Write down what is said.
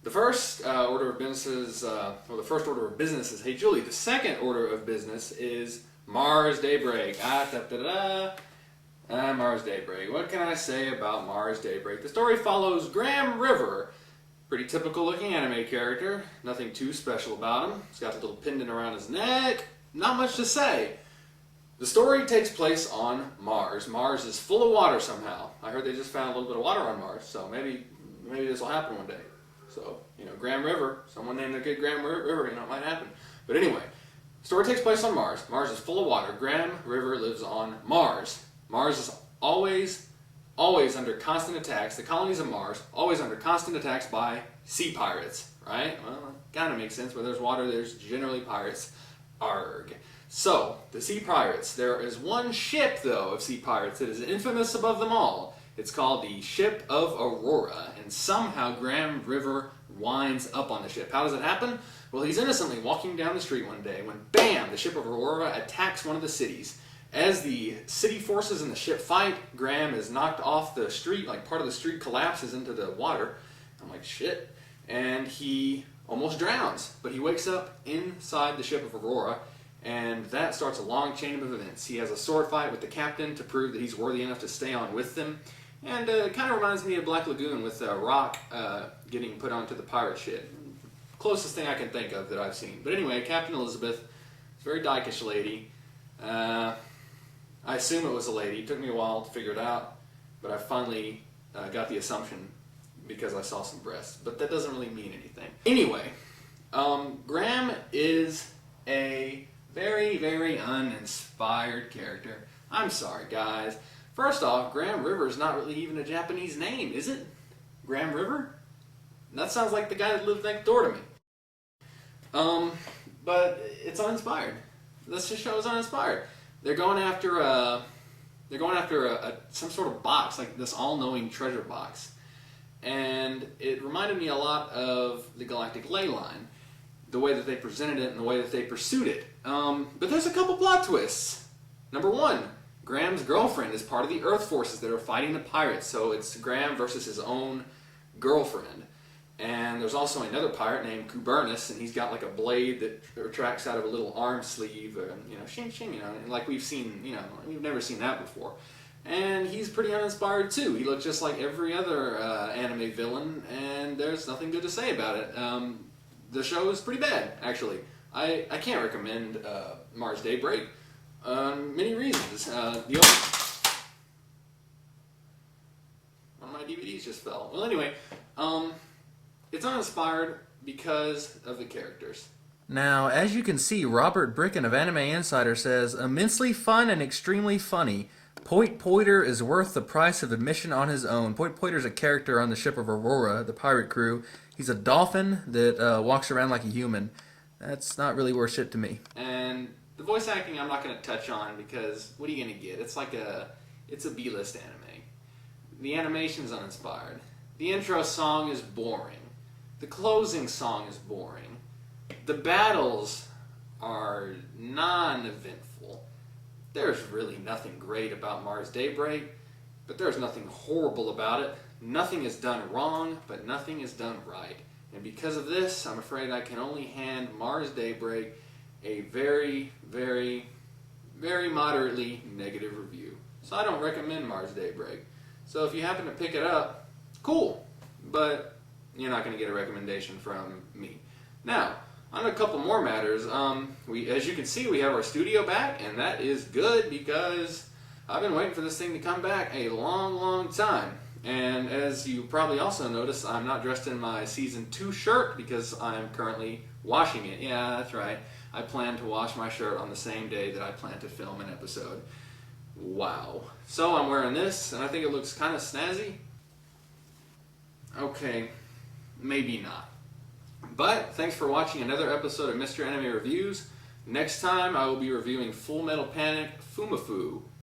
The first order of business is, the first order of business is, hey Julie. The second order of business is Mars Daybreak. Mars Daybreak. What can I say about Mars Daybreak? The story follows Graham River. Pretty typical looking anime character. Nothing too special about him. He's got a little pendant around his neck. Not much to say. The story takes place on Mars. Mars is full of water somehow. I heard they just found a little bit of water on Mars, so maybe this will happen one day. So, Graham River, someone named their kid Graham River, it might happen. But anyway, the story takes place on Mars. Mars is full of water. Graham River lives on Mars. Mars is always under constant attacks. The colonies of Mars, always under constant attacks by sea pirates, right? Well, it kind of makes sense. Where there's water, there's generally pirates. Arg. So, the sea pirates. There is one ship, though, of sea pirates that is infamous above them all. It's called the Ship of Aurora, and somehow Graham River winds up on the ship. How does it happen? Well, he's innocently walking down the street one day when, bam, the Ship of Aurora attacks one of the cities. As the city forces and the ship fight, Graham is knocked off the street, like part of the street collapses into the water. I'm like, shit. And he almost drowns, but he wakes up inside the Ship of Aurora, and that starts a long chain of events. He has a sword fight with the captain to prove that he's worthy enough to stay on with them. And it kind of reminds me of Black Lagoon with Rock getting put onto the pirate ship. Closest thing I can think of that I've seen. But anyway, Captain Elizabeth, is a very dykish lady. I assume it was a lady. It took me a while to figure it out, but I finally got the assumption because I saw some breasts. But that doesn't really mean anything. Anyway, Graham is a very, very uninspired character. I'm sorry, guys. First off, Graham River is not really even a Japanese name, is it? Graham River? That sounds like the guy that lived next door to me. But it's uninspired. This show is uninspired. They're going after some sort of box, like this all-knowing treasure box. And it reminded me a lot of the Galactic Ley Line, the way that they presented it and the way that they pursued it. But there's a couple plot twists. Number one, Graham's girlfriend is part of the Earth forces that are fighting the pirates, so it's Graham versus his own girlfriend. And there's also another pirate named Kubernus, and he's got like a blade that retracts out of a little arm sleeve, shing shing, and like we've seen, we've never seen that before. And he's pretty uninspired too. He looks just like every other anime villain, and there's nothing good to say about it. The show is pretty bad, actually. I can't recommend Mars Daybreak. Many reasons. One of my DVDs just fell. Well, anyway, it's uninspired because of the characters. Now, as you can see, Robert Bricken of Anime Insider says, immensely fun and extremely funny. Poit Poiter is worth the price of admission on his own. Poit Poiter is a character on the Ship of Aurora, the pirate crew. He's a dolphin that walks around like a human. That's not really worth shit to me. And the voice acting I'm not going to touch on because what are you going to get? It's a B-list anime. The animation's uninspired. The intro song is boring. The closing song is boring. The battles are non-eventful. There's really nothing great about Mars Daybreak, but there's nothing horrible about it. Nothing is done wrong, but nothing is done right. And because of this, I'm afraid I can only hand Mars Daybreak a very, very, very moderately negative review. So I don't recommend Mars Daybreak. So if you happen to pick it up, cool. But you're not going to get a recommendation from me. Now, on a couple more matters, as you can see, we have our studio back, and that is good because I've been waiting for this thing to come back a long, long time. And as you probably also noticed, I'm not dressed in my Season 2 shirt because I'm currently washing it. Yeah, that's right. I plan to wash my shirt on the same day that I plan to film an episode. Wow. So I'm wearing this, and I think it looks kind of snazzy. Okay, maybe not. But thanks for watching another episode of Mr. Anime Reviews. Next time I will be reviewing Full Metal Panic Fumafu.